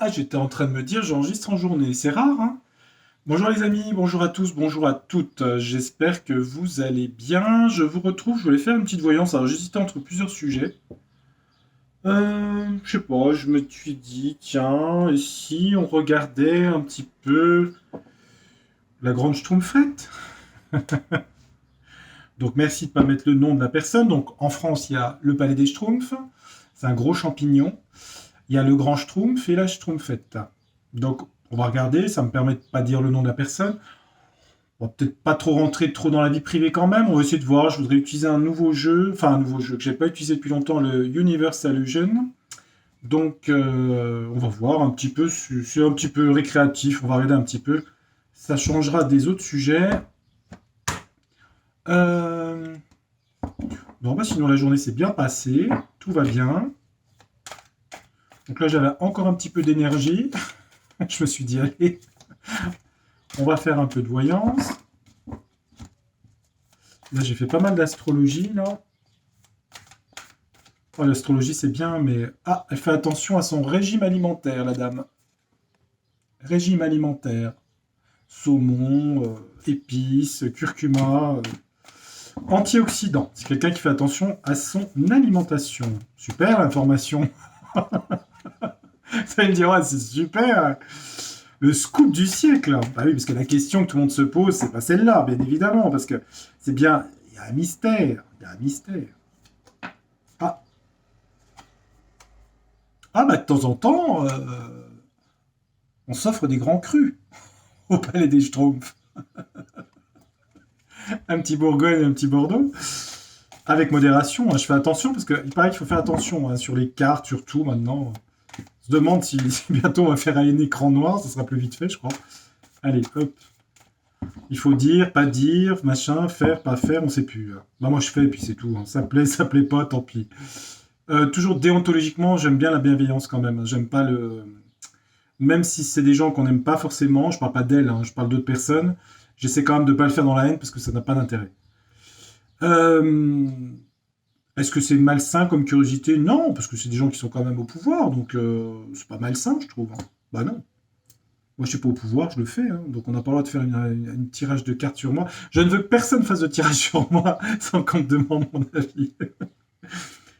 Ah, j'étais en train de me dire, j'enregistre en journée. C'est rare, hein? Bonjour les amis, bonjour à tous, bonjour à toutes. J'espère que vous allez bien. Je vous retrouve, je voulais faire une petite voyance. Alors j'hésitais entre plusieurs sujets. Je sais pas, je me suis dit, tiens, et si on regardait un petit peu la Grande Schtroumpfette? Donc merci de pas mettre le nom de la personne. Donc en France, il y a le Palais des Schtroumpfs. C'est un gros champignon. Il y a le Grand Schtroumpf et la Schtroumpfette. Donc on va regarder, ça me permet de pas dire le nom de la personne. On va peut-être pas trop rentrer trop dans la vie privée quand même. On va essayer de voir. Je voudrais utiliser un nouveau jeu, enfin un nouveau jeu que j'ai pas utilisé depuis longtemps, le Universal Illusion. Donc on va voir un petit peu. C'est un petit peu récréatif. On va regarder un petit peu. Ça changera des autres sujets. Euh... Bon bah sinon la journée s'est bien passée. Tout va bien. Donc là j'avais encore un petit peu d'énergie. Je me suis dit allez, on va faire un peu de voyance. Là j'ai fait pas mal d'astrologie là. Oh, l'astrologie, c'est bien, mais... Ah, elle fait attention à son régime alimentaire, la dame. Régime alimentaire. Saumon, épices, curcuma, antioxydants. C'est quelqu'un qui fait attention à son alimentation. Super, l'information. Ça va me dire, ouais, c'est super. Le scoop du siècle. Bah oui, parce que la question que tout le monde se pose, c'est pas celle-là, bien évidemment, parce que c'est bien... Il y a un mystère. Il y a un mystère. Ah, ah bah de temps en temps, on s'offre des grands crus au Palais des Schtroumpfs. Un petit Bourgogne et un petit Bordeaux. Avec modération, hein, je fais attention parce qu'il paraît qu'il faut faire attention hein, sur les cartes, surtout maintenant. On se demande si bientôt on va faire un écran noir, ça sera plus vite fait, je crois. Allez, hop. Il faut dire, pas dire, machin, faire, pas faire, on sait plus. Bah, moi je fais et puis c'est tout. Hein. Ça plaît pas, tant pis. Toujours déontologiquement, j'aime bien la bienveillance quand même. J'aime pas le. Même si c'est des gens qu'on n'aime pas forcément, je parle pas d'elles, hein, je parle d'autres personnes, j'essaie quand même de pas le faire dans la haine parce que ça n'a pas d'intérêt. Euh, Est-ce que c'est malsain comme curiosité? Non, parce que c'est des gens qui sont quand même au pouvoir, donc c'est pas malsain, je trouve. Hein. Bah non. Moi, je suis pas au pouvoir, je le fais. Hein. Donc, on n'a pas le droit de faire une tirage de cartes sur moi. Je ne veux que personne fasse de tirage sur moi sans qu'on me demande mon avis.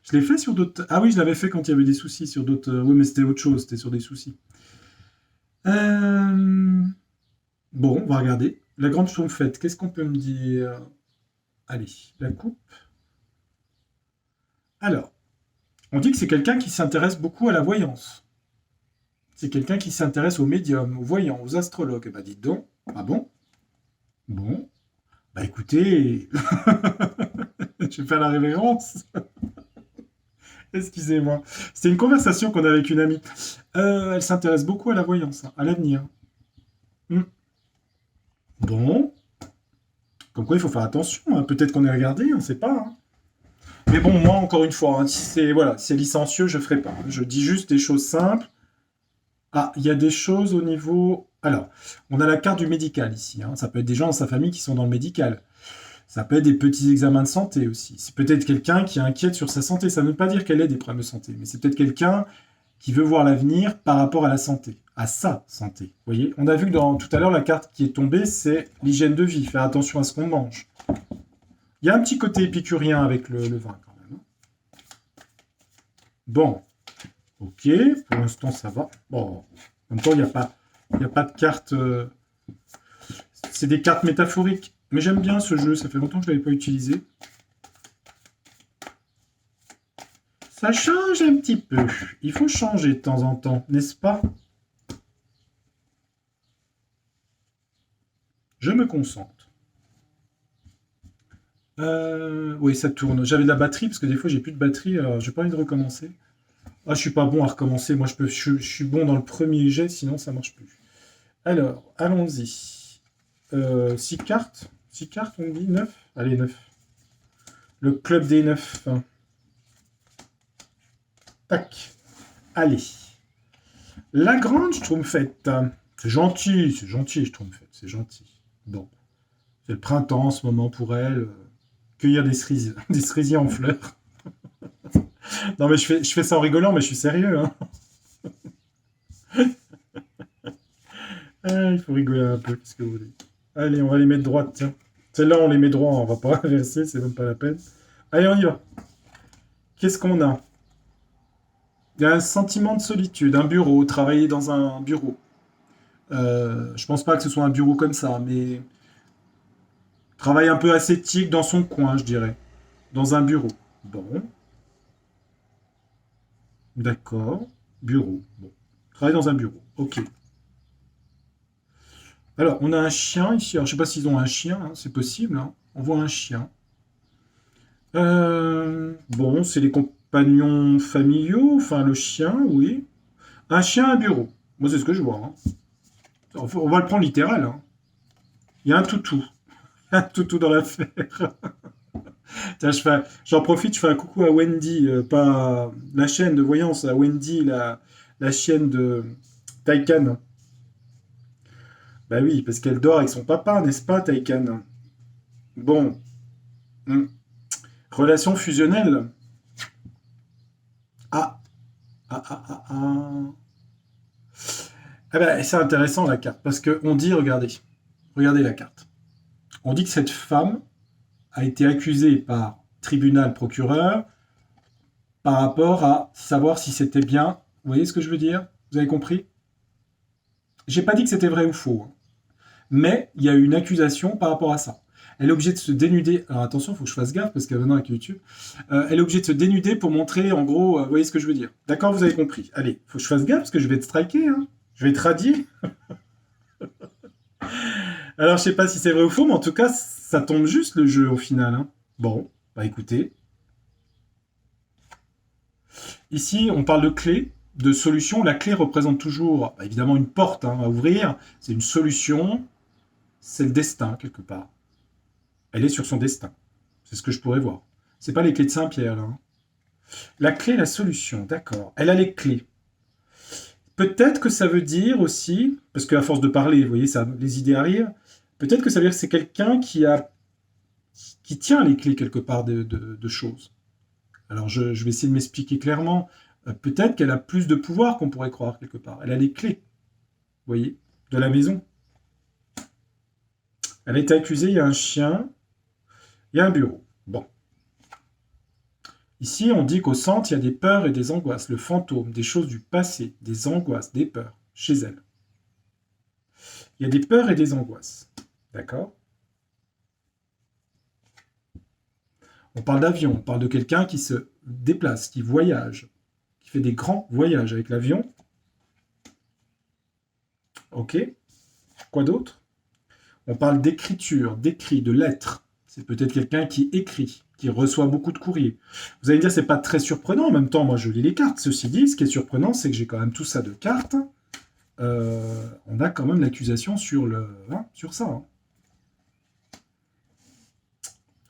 Je l'ai fait sur d'autres. Ah oui, je l'avais fait quand il y avait des soucis sur d'autres. Oui, mais c'était autre chose, c'était sur des soucis. Euh, Bon, on va regarder. La grande schtroumpfette, qu'est-ce qu'on peut me dire? Allez, la coupe. Alors, on dit que c'est quelqu'un qui s'intéresse beaucoup à la voyance. C'est quelqu'un qui s'intéresse aux médiums, aux voyants, aux astrologues. Bah dites donc. Ah bon? Bon. Bah écoutez, je vais faire la révérence. Excusez-moi. C'était une conversation qu'on a avec une amie. Elle s'intéresse beaucoup à la voyance, hein, à l'avenir. Hmm. Bon. Comme quoi, il faut faire attention. Hein. Peut-être qu'on est regardé, on ne sait pas. Hein. Mais bon, moi, encore une fois, hein, si c'est voilà, si c'est licencieux, je ferai pas. Je dis juste des choses simples. Ah, il y a des choses au niveau. Alors, on a la carte du médical ici. Hein. Ça peut être des gens dans sa famille qui sont dans le médical. Ça peut être des petits examens de santé aussi. C'est peut-être quelqu'un qui est inquiète sur sa santé. Ça ne veut pas dire qu'elle ait des problèmes de santé, mais c'est peut-être quelqu'un qui veut voir l'avenir par rapport à la santé, à sa santé. Vous voyez, on a vu que tout à l'heure, la carte qui est tombée, c'est l'hygiène de vie, faire attention à ce qu'on mange. Il y a un petit côté épicurien avec le vin quand même. Hein. Bon, ok, pour l'instant ça va. Bon, en même temps, il y a pas de carte. C'est des cartes métaphoriques. Mais j'aime bien ce jeu, ça fait longtemps que je ne l'avais pas utilisé. Ça change un petit peu. Il faut changer de temps en temps, n'est-ce pas? Je me concentre. Oui, ça tourne. J'avais de la batterie parce que des fois j'ai plus de batterie. Alors j'ai pas envie de recommencer. Ah, je suis pas bon à recommencer. Moi, je suis bon dans le premier jet, sinon ça marche plus. Alors, allons-y. 6 cartes. 6 cartes, on dit 9. Allez, 9. Le club des 9. Tac. Allez. La grande Schtroumpfette. C'est gentil, Schtroumpfette, c'est gentil. Bon, c'est le printemps en ce moment pour elle. Cueillir des cerisiers, des cerisiers en fleurs. Non, mais je fais ça en rigolant, mais je suis sérieux. Hein. Ah, il faut rigoler un peu, qu'est-ce que vous voulez. Allez, on va les mettre droites, tiens. Celles-là, on les met droits, on va pas inverser, c'est même pas la peine. Allez, on y va. Qu'est-ce qu'on a? Il y a un sentiment de solitude, un bureau, travailler dans un bureau. Je pense pas que ce soit un bureau comme ça, mais travail un peu ascétique dans son coin, je dirais. Dans un bureau. Bon, d'accord. Bureau. Bon. Travaille dans un bureau. Ok. Alors, on a un chien ici. Alors, je sais pas s'ils ont un chien, hein, c'est possible, hein. On voit un chien. Bon, c'est les compagnons familiaux. Enfin, le chien, oui. Un chien, un bureau. Moi, c'est ce que je vois, hein. On va le prendre littéral, hein. Il y a un toutou. Un toutou dans l'affaire. Tiens, j'en profite, je fais un coucou à Wendy, pas la chaîne de voyance, à Wendy, la chienne de Taycan. Bah oui, parce qu'elle dort avec son papa, n'est-ce pas, Taycan? Bon, hmm. Relation fusionnelle. Ah, ah, ah, ah, ah. Ah ben, c'est intéressant la carte, parce que on dit, regardez la carte. On dit que cette femme a été accusée par tribunal procureur par rapport à savoir si c'était bien. Vous voyez ce que je veux dire? Vous avez compris? J'ai pas dit que c'était vrai ou faux, hein. Mais il y a eu une accusation par rapport à ça. Elle est obligée de se dénuder. Alors attention, il faut que je fasse gaffe parce que maintenant avec YouTube, elle est obligée de se dénuder pour montrer, en gros, vous voyez ce que je veux dire. D'accord, vous avez compris. Allez, il faut que je fasse gaffe parce que je vais être striké, hein. Je vais être radié. Alors je sais pas si c'est vrai ou faux, mais en tout cas, ça tombe juste le jeu au final, hein. Bon, bah écoutez. Ici, on parle de clé, de solution. La clé représente toujours, bah, évidemment, une porte, hein, à ouvrir. C'est une solution. C'est le destin, quelque part. Elle est sur son destin. C'est ce que je pourrais voir. C'est pas les clés de Saint-Pierre, là, hein. La clé, la solution, d'accord. Elle a les clés. Peut-être que ça veut dire aussi, parce qu'à force de parler, vous voyez, ça, les idées arrivent, peut-être que ça veut dire que c'est quelqu'un qui tient les clés quelque part de choses. Alors je vais essayer de m'expliquer clairement. Peut-être qu'elle a plus de pouvoir qu'on pourrait croire quelque part. Elle a les clés, vous voyez, de la maison. Elle a été accusée, il y a un chien, il y a un bureau. Bon. Ici, on dit qu'au centre, il y a des peurs et des angoisses, le fantôme, des choses du passé, des angoisses, des peurs, chez elle. Il y a des peurs et des angoisses. D'accord? On parle d'avion, on parle de quelqu'un qui se déplace, qui voyage, qui fait des grands voyages avec l'avion. Ok. Quoi d'autre? On parle d'écriture, d'écrit, de lettres. C'est peut-être quelqu'un qui écrit, qui reçoit beaucoup de courriers. Vous allez me dire, c'est pas très surprenant. En même temps, moi, je lis les cartes. Ceci dit, ce qui est surprenant, c'est que j'ai quand même tout ça de cartes. On a quand même l'accusation sur ça, hein.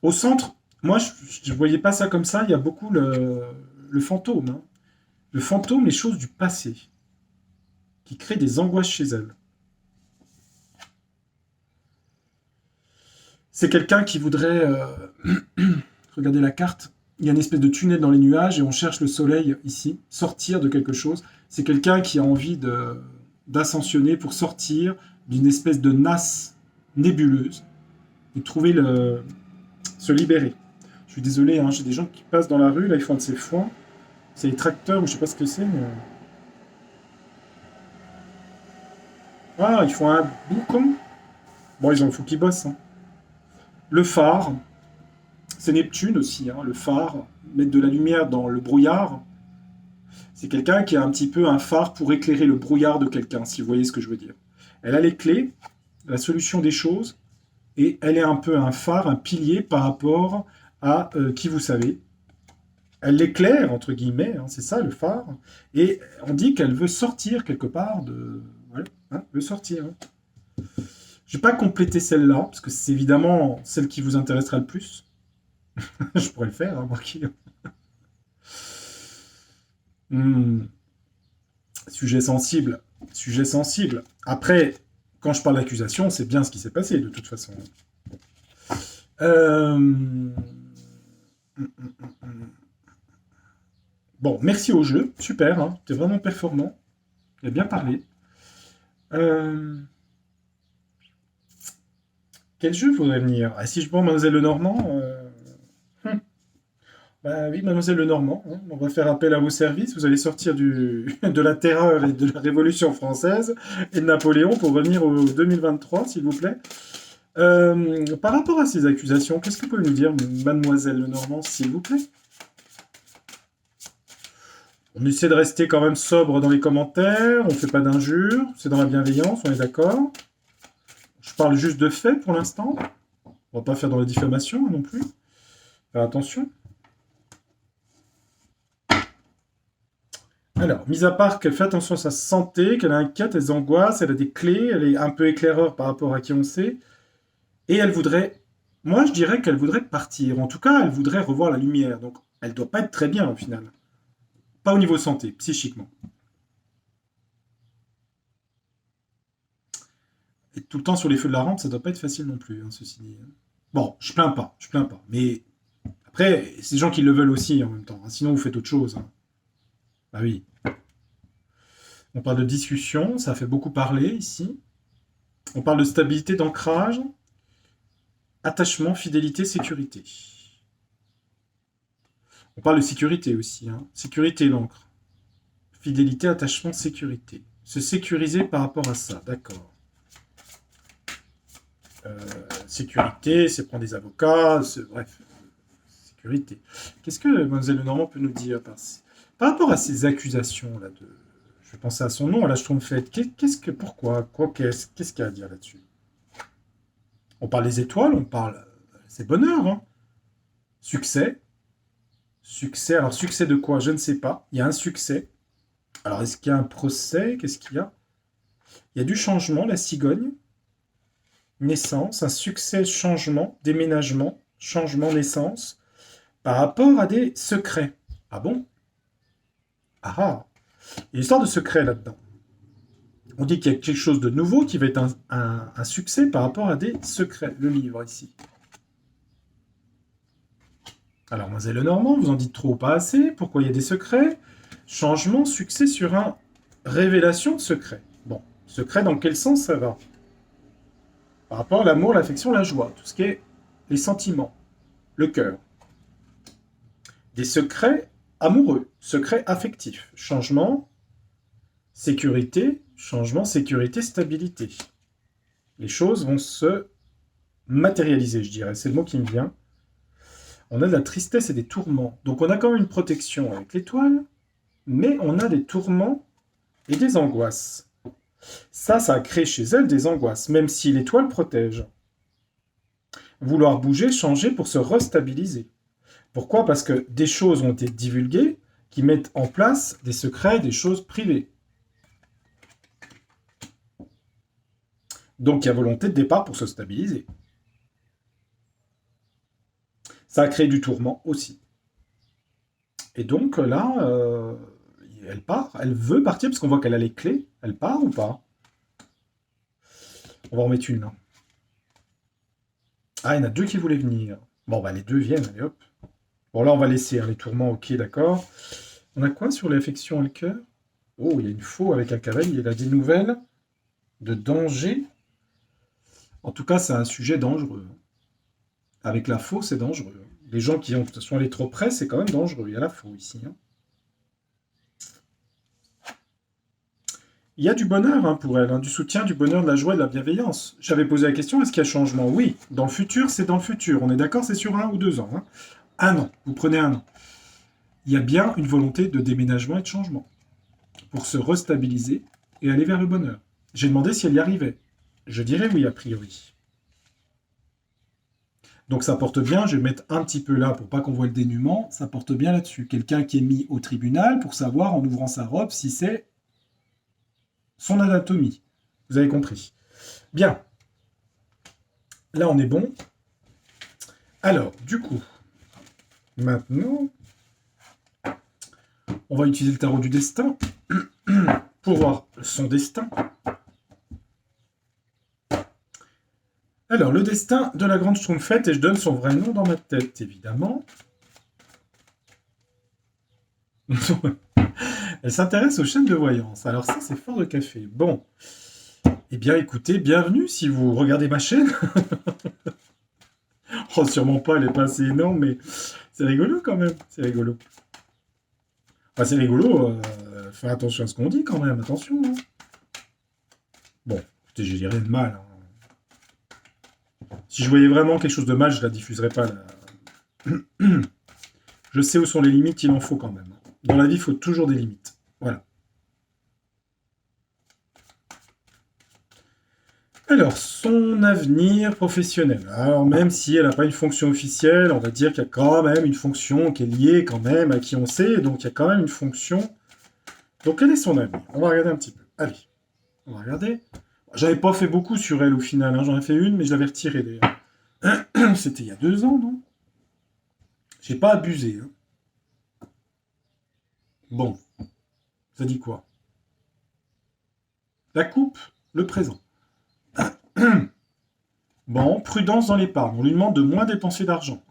Au centre, moi, je ne voyais pas ça comme ça. Il y a beaucoup le fantôme, hein. Le fantôme, les choses du passé, qui créent des angoisses chez elle. C'est quelqu'un qui voudrait... regardez la carte. Il y a une espèce de tunnel dans les nuages et on cherche le soleil ici, sortir de quelque chose. C'est quelqu'un qui a envie d'ascensionner pour sortir d'une espèce de nasse nébuleuse et se libérer. Je suis désolé, hein, j'ai des gens qui passent dans la rue, là ils font de ces foins. C'est les tracteurs ou je sais pas ce que c'est, mais... Ah, ils font un boucan. Bon, il faut qu'ils bossent, hein. Le phare, c'est Neptune aussi, hein, le phare, mettre de la lumière dans le brouillard. C'est quelqu'un qui a un petit peu un phare pour éclairer le brouillard de quelqu'un, si vous voyez ce que je veux dire. Elle a les clés, la solution des choses, et elle est un peu un phare, un pilier par rapport à qui vous savez. Elle l'éclaire, entre guillemets, hein, c'est ça le phare, et on dit qu'elle veut sortir quelque part de... Voilà, hein, veut sortir, hein. Je ne vais pas compléter celle-là, parce que c'est évidemment celle qui vous intéressera le plus. Je pourrais le faire, hein, marquer. Sujet sensible. Sujet sensible. Après, quand je parle d'accusation, c'est bien ce qui s'est passé, de toute façon. Bon, merci au jeu. Super, hein. T'es vraiment performant. Il a bien parlé. Quel jeu faudrait venir? Ah, si je prends Mademoiselle Lenormand, hum, bah oui, Mademoiselle Lenormand, hein, on va faire appel à vos services. Vous allez sortir de la terreur et de la Révolution française et de Napoléon pour revenir au 2023, s'il vous plaît. Par rapport à ces accusations, qu'est-ce que vous pouvez nous dire, Mademoiselle Lenormand, s'il vous plaît? On essaie de rester quand même sobre dans les commentaires, on fait pas d'injures, c'est dans la bienveillance, on est d'accord. Je parle juste de faits pour l'instant. On va pas faire dans la diffamation hein, non plus. Faire attention. Alors, mis à part qu'elle fait attention à sa santé, qu'elle est inquiète, elle angoisse, elle a des clés, elle est un peu éclaireur par rapport à qui on sait, et elle voudrait, moi je dirais qu'elle voudrait partir, en tout cas elle voudrait revoir la lumière, donc elle doit pas être très bien au final. Pas au niveau santé, psychiquement. Et tout le temps sur les feux de la rampe, ça doit pas être facile non plus, hein, ceci dit. Bon, je plains pas, mais après, c'est des gens qui le veulent aussi en même temps, hein, sinon vous faites autre chose. Hein. Bah oui. On parle de discussion, ça fait beaucoup parler ici. On parle de stabilité, d'ancrage, attachement, fidélité, sécurité. On parle de sécurité aussi. Hein. Sécurité, l'ancre. Fidélité, attachement, sécurité. Se sécuriser par rapport à ça, d'accord. Sécurité, c'est prendre des avocats, bref. Sécurité. Qu'est-ce que Mlle Lenormand peut nous dire par rapport à ces accusations là de... Je vais penser à son nom, à la Schtroumpfette. Pourquoi qu'est-ce qu'il y a à dire là-dessus? On parle des étoiles, on parle... C'est bonheur, hein. Succès. Succès, alors succès de quoi? Je ne sais pas. Il y a un succès. Alors, est-ce qu'il y a un procès? Qu'est-ce qu'il y a? Il y a du changement, la cigogne. Naissance, un succès, changement, déménagement, changement, naissance, par rapport à des secrets. Ah bon? Ah ah! Il y a une histoire de secret là-dedans. On dit qu'il y a quelque chose de nouveau qui va être un succès par rapport à des secrets. Le livre ici. Alors, Mademoiselle Lenormand, vous en dites trop ou pas assez? Pourquoi il y a des secrets? Changement, succès sur un révélation de secret. Bon, secret dans quel sens ça va? Par rapport à l'amour, l'affection, la joie, tout ce qui est les sentiments, le cœur. Des secrets amoureux, secrets affectifs, changement, sécurité, changement, sécurité, stabilité. Les choses vont se matérialiser, je dirais, c'est le mot qui me vient. On a de la tristesse et des tourments. Donc on a quand même une protection avec l'étoile, mais on a des tourments et des angoisses. Ça a créé chez elle des angoisses, même si l'étoile protège. Vouloir bouger, changer pour se restabiliser. Pourquoi? Parce que des choses ont été divulguées qui mettent en place des secrets, des choses privées. Donc il y a volonté de départ pour se stabiliser. Ça a créé du tourment aussi. Et donc là, elle part, elle veut partir parce qu'on voit qu'elle a les clés. Elle part ou pas? On va en mettre une. Ah, il y en a deux qui voulaient venir. Bon, bah les deux viennent, allez hop. Bon, là, on va laisser hein, les tourments, ok, d'accord. On a quoi sur l'affection et le cœur? Oh, il y a une faux avec un cavalier. Il a des nouvelles de danger. En tout cas, c'est un sujet dangereux. Avec la faux, c'est dangereux. Les gens qui sont allés trop près, c'est quand même dangereux. Il y a la faux ici. Hein. Il y a du bonheur hein, pour elle, hein, du soutien, du bonheur, de la joie, de la bienveillance. J'avais posé la question, est-ce qu'il y a changement? Oui, dans le futur, c'est dans le futur. On est d'accord, c'est sur 1 ou 2 ans. Hein. 1 an, vous prenez 1 an. Il y a bien une volonté de déménagement et de changement pour se restabiliser et aller vers le bonheur. J'ai demandé si elle y arrivait. Je dirais oui, a priori. Donc ça porte bien, je vais mettre un petit peu là pour pas qu'on voit le dénuement, ça porte bien là-dessus. Quelqu'un qui est mis au tribunal pour savoir, en ouvrant sa robe, si c'est son anatomie. Vous avez compris. Bien. Là, on est bon. Alors, du coup, maintenant, on va utiliser le tarot du destin pour voir son destin. Alors, le destin de la grande Schtroumpfette, et je donne son vrai nom dans ma tête, évidemment. Elle s'intéresse aux chaînes de voyance. Alors ça, c'est fort de café. Bon. Eh bien, écoutez, bienvenue si vous regardez ma chaîne. Oh, sûrement pas, elle est pas assez énorme, mais c'est rigolo quand même. C'est rigolo. Enfin, c'est rigolo. Faire attention à ce qu'on dit quand même. Attention, hein. Bon, écoutez, j'ai rien de mal, hein. Si je voyais vraiment quelque chose de mal, je la diffuserais pas. Je sais où sont les limites, il en faut quand même. Dans la vie, il faut toujours des limites. Voilà. Alors, son avenir professionnel. Alors, même si elle n'a pas une fonction officielle, on va dire qu'il y a quand même une fonction qui est liée quand même à qui on sait, donc il y a quand même une fonction. Donc, quel est son avenir? On va regarder un petit peu. Allez, on va regarder. J'avais pas fait beaucoup sur elle au final, hein. J'en ai fait une, mais je l'avais retirée d'ailleurs. C'était il y a 2 ans, non? J'ai pas abusé, hein. Bon, ça dit quoi? La coupe, le présent. Bon, prudence dans l'épargne. On lui demande de moins dépenser d'argent.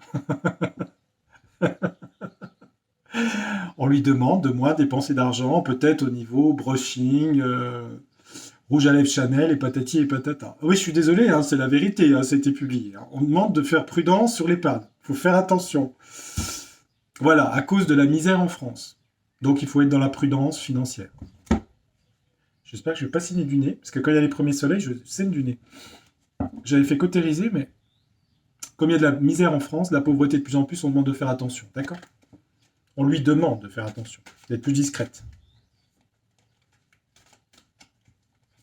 On lui demande de moins dépenser d'argent, peut-être au niveau brushing, rouge à lèvres Chanel et patati et patata. Oui, je suis désolé, hein, c'est la vérité, hein, c'était publié, hein. On demande de faire prudence sur l'épargne. Il faut faire attention. Voilà, à cause de la misère en France. Donc il faut être dans la prudence financière. J'espère que je ne vais pas saigner du nez, parce que quand il y a les premiers soleils, je saigne du nez. J'avais fait cautériser, mais comme il y a de la misère en France, de la pauvreté de plus en plus, on demande de faire attention, d'accord? On lui demande de faire attention, d'être plus discrète.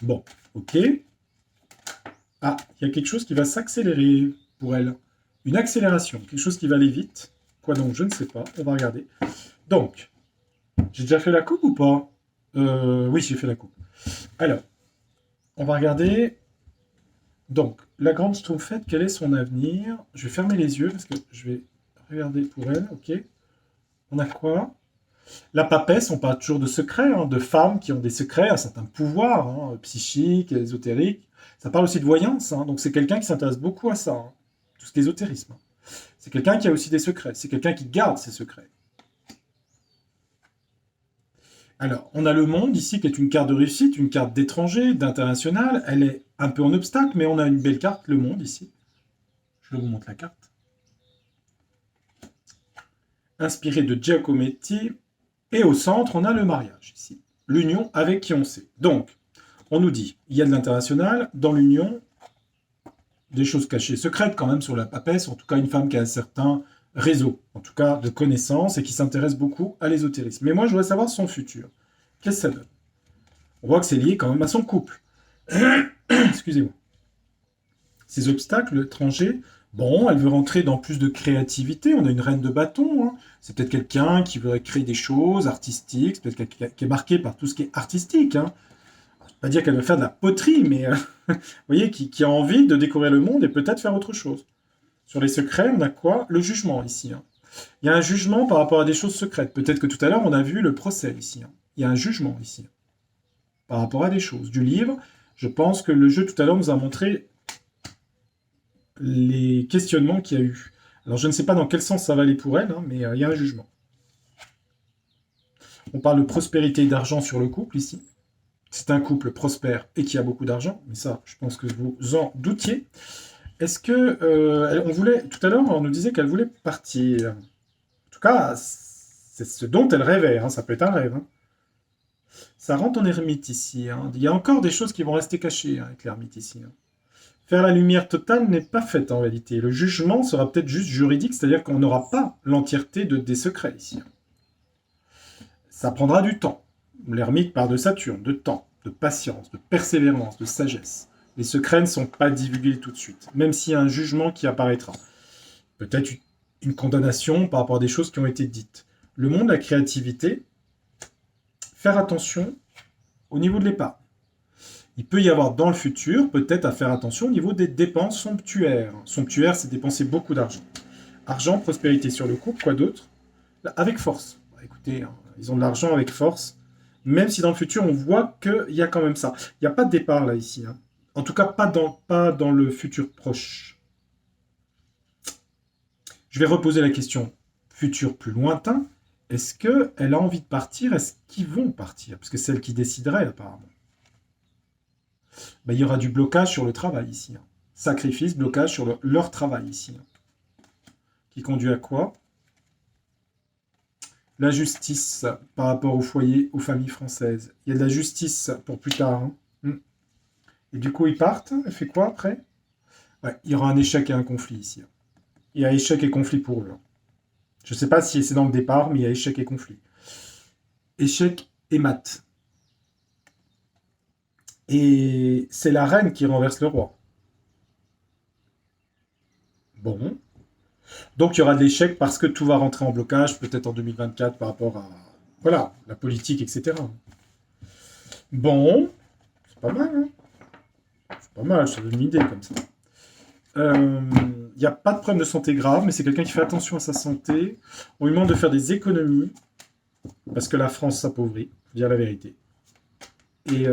Bon, ok. Ah, il y a quelque chose qui va s'accélérer pour elle. Une accélération, quelque chose qui va aller vite. Quoi donc, je ne sais pas, on va regarder. Donc, j'ai déjà fait la coupe ou pas? Oui, j'ai fait la coupe. Alors, on va regarder. Donc, la grande Schtroumpfette, quel est son avenir? Je vais fermer les yeux parce que je vais regarder pour elle, ok. On a quoi? La papesse, on parle toujours de secrets, hein, de femmes qui ont des secrets, un certain pouvoir, hein, psychique, ésotérique. Ça parle aussi de voyance, hein, donc c'est quelqu'un qui s'intéresse beaucoup à ça, hein, tout ce qui est ésotérisme. C'est quelqu'un qui a aussi des secrets, c'est quelqu'un qui garde ses secrets. Alors, on a le monde ici qui est une carte de réussite, une carte d'étranger, d'international. Elle est un peu en obstacle, mais on a une belle carte, le monde ici. Je vous montre la carte. Inspirée de Giacometti. Et au centre, on a le mariage ici. L'union avec qui on sait. Donc, on nous dit, il y a de l'international, dans l'union, des choses cachées, secrètes quand même sur la papesse, en tout cas une femme qui a un certain réseau, en tout cas de connaissances, et qui s'intéresse beaucoup à l'ésotérisme. Mais moi, je voudrais savoir son futur. Qu'est-ce que ça donne? On voit que c'est lié quand même à son couple. Excusez-moi. Ces obstacles étrangers, bon, elle veut rentrer dans plus de créativité. On a une reine de bâton, hein. C'est peut-être quelqu'un qui voudrait créer des choses artistiques. C'est peut-être quelqu'un qui est marqué par tout ce qui est artistique, hein. Je ne vais pas dire qu'elle veut faire de la poterie, mais vous voyez, qui a envie de découvrir le monde et peut-être faire autre chose. Sur les secrets, on a quoi? Le jugement ici, hein. Il y a un jugement par rapport à des choses secrètes. Peut-être que tout à l'heure, on a vu le procès ici, hein. Il y a un jugement ici, hein, par rapport à des choses. Du livre, je pense que le jeu tout à l'heure nous a montré les questionnements qu'il y a eu. Alors je ne sais pas dans quel sens ça va aller pour elle, hein, mais il y a un jugement. On parle de prospérité et d'argent sur le couple ici. C'est un couple prospère et qui a beaucoup d'argent, mais ça, je pense que vous en doutiez. Est-ce que on voulait tout à l'heure, on nous disait qu'elle voulait partir. En tout cas, c'est ce dont elle rêvait, hein, ça peut être un rêve, hein. Ça rentre en ermite ici, hein. Il y a encore des choses qui vont rester cachées, hein, avec l'ermite ici, hein. Faire la lumière totale n'est pas faite en réalité. Le jugement sera peut-être juste juridique, c'est-à-dire qu'on n'aura pas l'entièreté des secrets ici. Ça prendra du temps. L'ermite part de Saturne, de temps, de patience, de persévérance, de sagesse. Les secrets ne sont pas divulgués tout de suite, même s'il y a un jugement qui apparaîtra. Peut-être une condamnation par rapport à des choses qui ont été dites. Le monde, la créativité, faire attention au niveau de l'épargne. Il peut y avoir dans le futur, peut-être à faire attention au niveau des dépenses somptuaires. Somptuaire, c'est dépenser beaucoup d'argent. Argent, prospérité sur le couple, quoi d'autre? Avec force. Bah, écoutez, hein, ils ont de l'argent avec force, même si dans le futur, on voit qu'il y a quand même ça. Il n'y a pas de départ là, ici, hein. En tout cas, pas dans le futur proche. Je vais reposer la question futur plus lointain. Est-ce qu'elle a envie de partir? Est-ce qu'ils vont partir? Parce que c'est elle qui déciderait, apparemment. bah, il y aura du blocage sur le travail ici. Hein. Sacrifice, blocage sur leur travail ici. Hein. Qui conduit à quoi? La justice par rapport au foyer, aux familles françaises. Il y a de la justice pour plus tard. Hein. Et du coup, ils partent. Elle fait quoi après? Ouais, il y aura un échec et un conflit ici. Hein. Il y a échec et conflit pour eux. Hein. Je ne sais pas si c'est dans le départ, mais il y a échec et conflit. Échec et mat. Et c'est la reine qui renverse le roi. Bon. Donc il y aura de l'échec parce que tout va rentrer en blocage, peut-être en 2024 par rapport à voilà, la politique, etc. Bon, c'est pas mal, hein. C'est pas mal, ça donne une idée comme ça. Il n'y a pas de problème de santé grave, mais c'est quelqu'un qui fait attention à sa santé. On lui demande de faire des économies, parce que la France s'appauvrit, faut dire la vérité. Et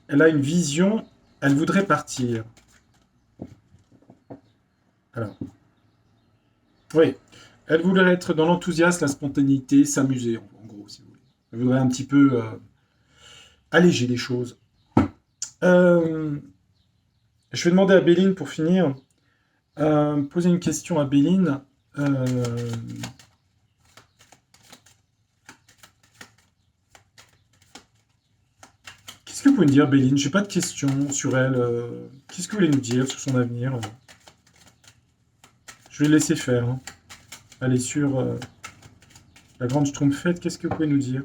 elle a une vision, elle voudrait partir. Alors, oui, elle voudrait être dans l'enthousiasme, la spontanéité, s'amuser, en gros, si vous voulez. Elle voudrait un petit peu alléger les choses. Je vais demander à Béline, pour finir, poser une question à Béline. Qu'est-ce que vous pouvez me dire, Béline? J'ai pas de questions sur elle. Qu'est-ce que vous voulez nous dire sur son avenir? Je vais le laisser faire. Hein. Elle est sur la grande Schtroumpfette. Qu'est-ce que vous pouvez nous dire?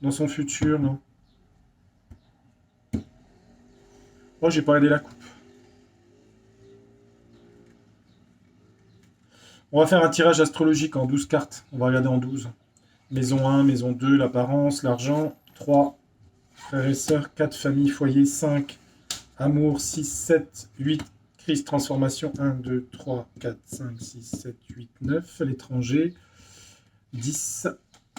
Dans son futur, non? Oh, j'ai pas regardé la coupe. On va faire un tirage astrologique en 12 cartes. On va regarder en 12. Maison 1, maison 2, l'apparence, l'argent. 3, frères et sœurs. 4, famille, foyer. 5, amour. 6, 7, 8, crise, transformation. 1, 2, 3, 4, 5, 6, 7, 8, 9. L'étranger. 10.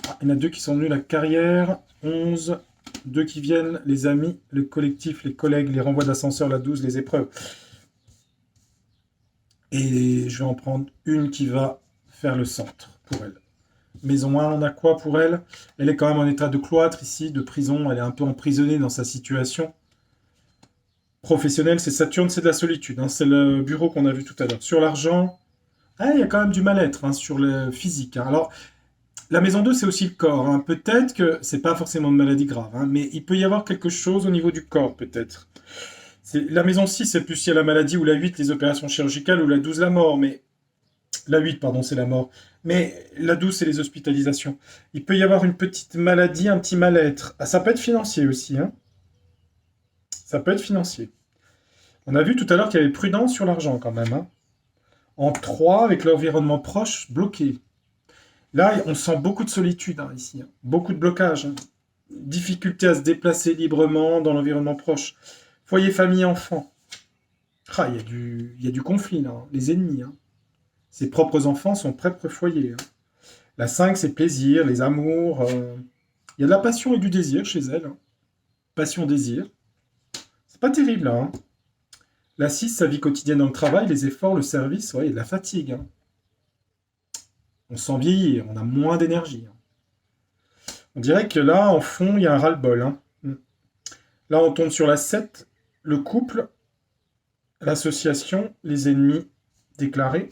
Ah, il y en a 2 qui sont venus, la carrière. 11. 2 qui viennent, les amis, le collectif, les collègues, les renvois d'ascenseur, la 12, les épreuves. Et je vais en prendre une qui va faire le centre pour elle. Maison 1, on a quoi pour elle? Elle est quand même en état de cloître ici, de prison. Elle est un peu emprisonnée dans sa situation. Professionnelle, c'est Saturne, c'est de la solitude. Hein. C'est le bureau qu'on a vu tout à l'heure. Sur l'argent, il y a quand même du mal-être hein, sur le physique. Hein. Alors, la maison 2, c'est aussi le corps. Hein. Peut-être que c'est pas forcément de maladie grave, hein, mais il peut y avoir quelque chose au niveau du corps, peut-être. La maison 6, c'est plus si y a la maladie, ou la 8, les opérations chirurgicales, ou la 12, la mort. Mais la 8, pardon, c'est la mort. Mais la 12, c'est les hospitalisations. Il peut y avoir une petite maladie, un petit mal-être. Ah, ça peut être financier aussi. Hein. Ça peut être financier. On a vu tout à l'heure qu'il y avait prudence sur l'argent quand même. Hein. En 3, avec l'environnement proche, bloqué. Là, on sent beaucoup de solitude hein, ici. Hein. Beaucoup de blocage. Hein. Difficulté à se déplacer librement dans l'environnement proche. Foyer, famille, enfant. Ah, il y a du conflit là. Hein. Les ennemis. Hein. Ses propres enfants, son propre foyer. Hein. La 5, c'est plaisir, les amours. Il y a de la passion et du désir chez elle. Hein. Passion, désir. C'est pas terrible là. Hein. La 6, sa vie quotidienne dans le travail, les efforts, le service, ouais, il y a de la fatigue. Hein. On sent vieillir, on a moins d'énergie. Hein. On dirait que là, en fond, il y a un ras-le-bol. Hein. Là, on tombe sur la 7, le couple, l'association, les ennemis déclarés.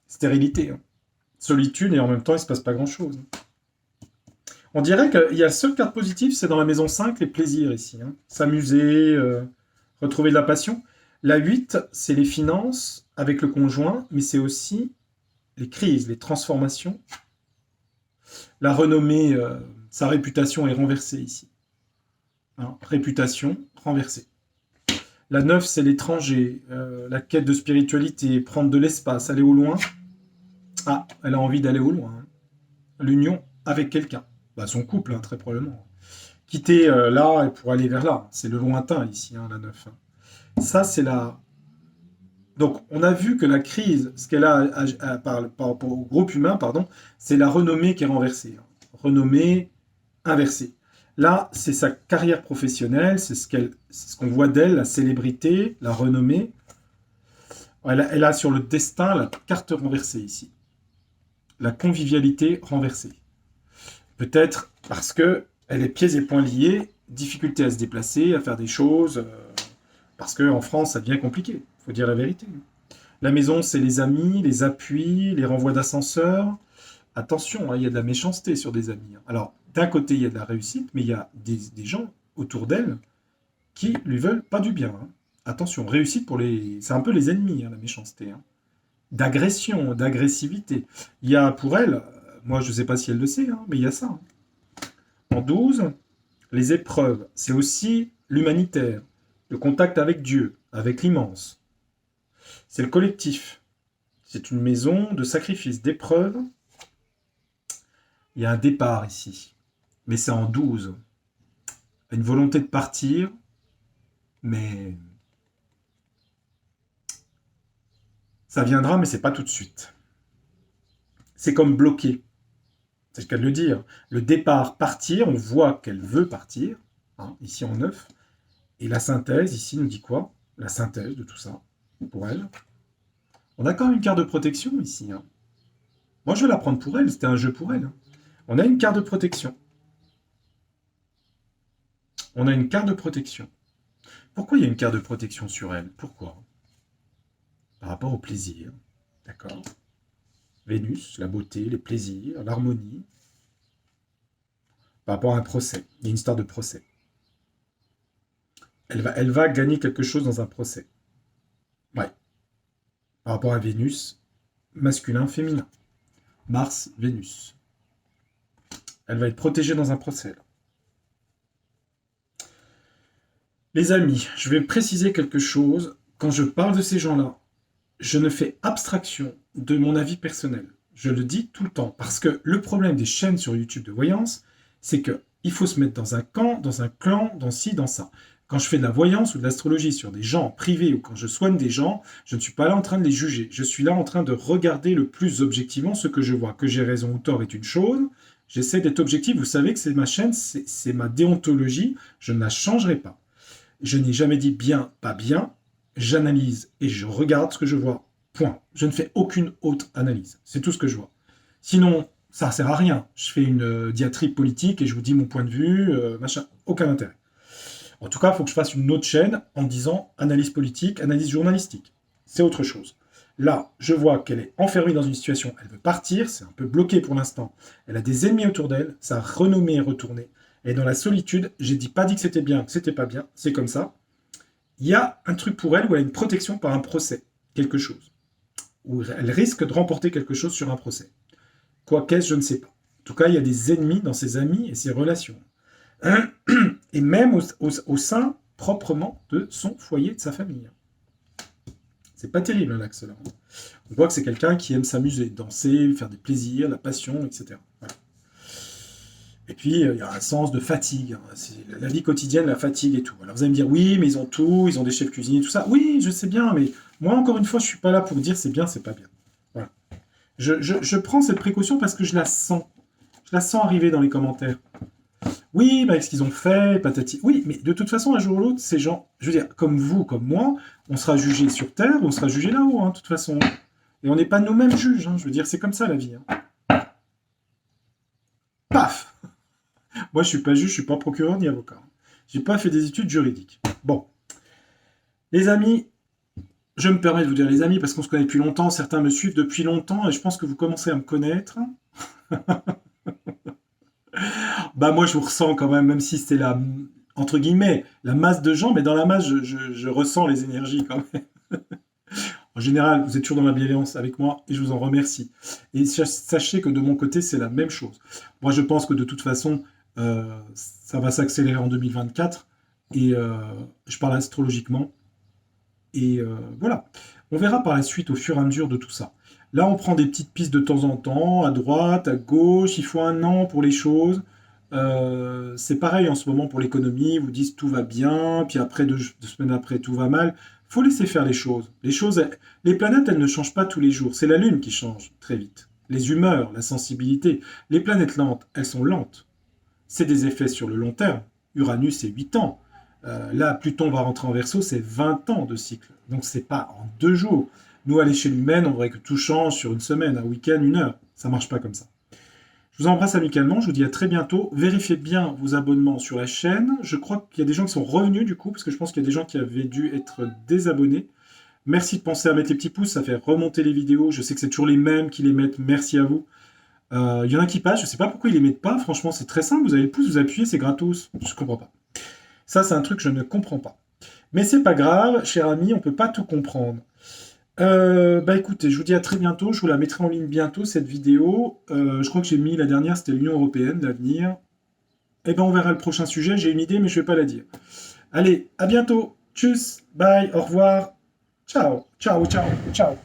Stérilité. Hein. Solitude et en même temps, il ne se passe pas grand-chose. On dirait qu'il y a la seule carte positive, c'est dans la maison 5, les plaisirs ici. Hein. S'amuser, retrouver de la passion. La 8, c'est les finances avec le conjoint, mais c'est aussi les crises, les transformations. La renommée, sa réputation est renversée ici. Hein, réputation renversée. La 9, c'est l'étranger, la quête de spiritualité, prendre de l'espace, aller au loin. Ah, elle a envie d'aller au loin. Hein. L'union avec quelqu'un. Bah, son couple, hein, très probablement. Quitter là pour aller vers là. C'est le lointain ici, hein, la 9. Hein. Ça, c'est la... Donc, on a vu que la crise, ce qu'elle a par rapport au groupe humain, pardon, c'est la renommée qui est renversée. Hein. Renommée inversée. Là, c'est sa carrière professionnelle, c'est ce qu'on voit d'elle, la célébrité, la renommée. Elle a sur le destin la carte renversée ici. La convivialité renversée. Peut-être parce que elle est pieds et poings liés, difficulté à se déplacer, à faire des choses, parce qu'en France, ça devient compliqué, il faut dire la vérité. La maison, c'est les amis, les appuis, les renvois d'ascenseur. Attention, hein, il y a de la méchanceté sur des amis, hein. Alors, d'un côté, il y a de la réussite, mais il y a des gens autour d'elle qui lui veulent pas du bien, hein. Attention, réussite pour les... C'est un peu les ennemis, hein, la méchanceté, hein. D'agression, d'agressivité. Il y a pour elle, moi je ne sais pas si elle le sait, hein, mais il y a ça, hein. En 12, les épreuves, c'est aussi l'humanitaire, le contact avec Dieu, avec l'immense. C'est le collectif. C'est une maison de sacrifice, d'épreuves. Il y a un départ ici, mais c'est en 12. Une volonté de partir, mais ça viendra, mais c'est pas tout de suite. C'est comme bloqué. C'est le cas de le dire. Le départ, partir, on voit qu'elle veut partir, hein, ici en 9. Et la synthèse, ici, nous dit quoi? La synthèse de tout ça, pour elle. On a quand même une carte de protection ici, hein. Moi, je vais la prendre pour elle, c'était un jeu pour elle, hein. On a une carte de protection. On a une carte de protection. Pourquoi il y a une carte de protection sur elle? Pourquoi? Par rapport au plaisir. D'accord? Vénus, la beauté, les plaisirs, l'harmonie. Par rapport à un procès. Il y a une histoire de procès. Elle va gagner quelque chose dans un procès. Ouais. Par rapport à Vénus, masculin, féminin. Mars, Vénus. Elle va être protégée dans un procès. Là. Les amis, je vais préciser quelque chose. Quand je parle de ces gens-là, je ne fais abstraction de mon avis personnel. Je le dis tout le temps. Parce que le problème des chaînes sur YouTube de voyance, c'est qu'il faut se mettre dans un camp, dans un clan, dans ci, dans ça. Quand je fais de la voyance ou de l'astrologie sur des gens privés ou quand je soigne des gens, je ne suis pas là en train de les juger. Je suis là en train de regarder le plus objectivement ce que je vois. Que j'ai raison ou tort est une chose. J'essaie d'être objectif. Vous savez que c'est ma chaîne, c'est ma déontologie. Je ne la changerai pas. Je n'ai jamais dit bien, pas bien. J'analyse et je regarde ce que je vois. Point. Je ne fais aucune autre analyse. C'est tout ce que je vois. Sinon, ça ne sert à rien. Je fais une diatribe politique et je vous dis mon point de vue, machin. Aucun intérêt. En tout cas, il faut que je fasse une autre chaîne en disant analyse politique, analyse journalistique. C'est autre chose. Là, je vois qu'elle est enfermée dans une situation, elle veut partir, c'est un peu bloqué pour l'instant. Elle a des ennemis autour d'elle, sa renommée est retournée. Et dans la solitude, j'ai pas dit que c'était bien, que c'était pas bien, c'est comme ça. Il y a un truc pour elle où elle a une protection par un procès, quelque chose. Où elle risque de remporter quelque chose sur un procès. Quoi qu'est-ce, je ne sais pas. En tout cas, il y a des ennemis dans ses amis et ses relations. Et même au sein proprement de son foyer, de sa famille. C'est pas terrible, l'axe là. On voit que c'est quelqu'un qui aime s'amuser, danser, faire des plaisirs, la passion, etc. Voilà. Et puis, il y a un sens de fatigue. Hein. C'est la vie quotidienne, la fatigue et tout. Alors vous allez me dire, oui, mais ils ont tout, ils ont des chefs cuisiniers, tout ça. Oui, je sais bien, mais moi, encore une fois, je suis pas là pour dire c'est bien, c'est pas bien. Voilà. Je prends cette précaution parce que je la sens. Je la sens arriver dans les commentaires. Oui, bah, ce qu'ils ont fait, patati. Oui, mais de toute façon, un jour ou l'autre, ces gens, je veux dire, comme vous, comme moi, on sera jugé sur Terre, on sera jugé là-haut, hein, de toute façon. Et on n'est pas nous-mêmes juges, hein, je veux dire, c'est comme ça la vie. Hein. Paf! Moi, je suis pas juge, je suis pas procureur ni avocat. J'ai pas fait des études juridiques. Bon. Les amis, je me permets de vous dire les amis, parce qu'on se connaît depuis longtemps, certains me suivent depuis longtemps, et je pense que vous commencez à me connaître. Bah moi je vous ressens quand même si c'est la, entre guillemets, la masse de gens, mais dans la masse je ressens les énergies quand même. En général, vous êtes toujours dans la bienveillance avec moi et je vous en remercie. Et sachez que de mon côté, c'est la même chose. Moi je pense que de toute façon, ça va s'accélérer en 2024 et je parle astrologiquement. Et voilà. On verra par la suite au fur et à mesure de tout ça. Là, on prend des petites pistes de temps en temps, à droite, à gauche, il faut un an pour les choses. C'est pareil en ce moment pour l'économie, ils vous disent tout va bien, puis après, deux semaines après, tout va mal. Il faut laisser faire les choses. Les planètes, elles ne changent pas tous les jours. C'est la Lune qui change très vite. Les humeurs, la sensibilité. Les planètes lentes, elles sont lentes. C'est des effets sur le long terme. Uranus, c'est 8 ans. Là, Pluton va rentrer en Verseau, c'est 20 ans de cycle. Donc, c'est pas en 2 jours. Nous, à l'échelle humaine, on voudrait que tout change sur une semaine, un week-end, une heure. Ça marche pas comme ça. Je Je vous embrasse amicalement, je vous dis à très bientôt. Vérifiez bien vos abonnements sur la chaîne. Je crois qu'il y a des gens qui sont revenus du coup, parce que je pense qu'il y a des gens qui avaient dû être désabonnés. Merci de penser à mettre les petits pouces, ça fait remonter les vidéos. Je sais que c'est toujours les mêmes qui les mettent, merci à vous. Il y en a qui passent, je sais pas pourquoi ils les mettent pas. Franchement, c'est très simple, vous avez le pouce, vous appuyez, c'est gratos. Je comprends pas. Ça, c'est un truc que je ne comprends pas. Mais c'est pas grave, cher ami, on peut pas tout comprendre. Bah écoutez, je vous dis à très bientôt. Je vous la mettrai en ligne bientôt, cette vidéo. Je crois que j'ai mis la dernière, c'était l'Union Européenne, l'avenir. Eh ben, on verra le prochain sujet. J'ai une idée, mais je vais pas la dire. Allez, à bientôt. Tchuss, bye, au revoir. Ciao, ciao, ciao, ciao.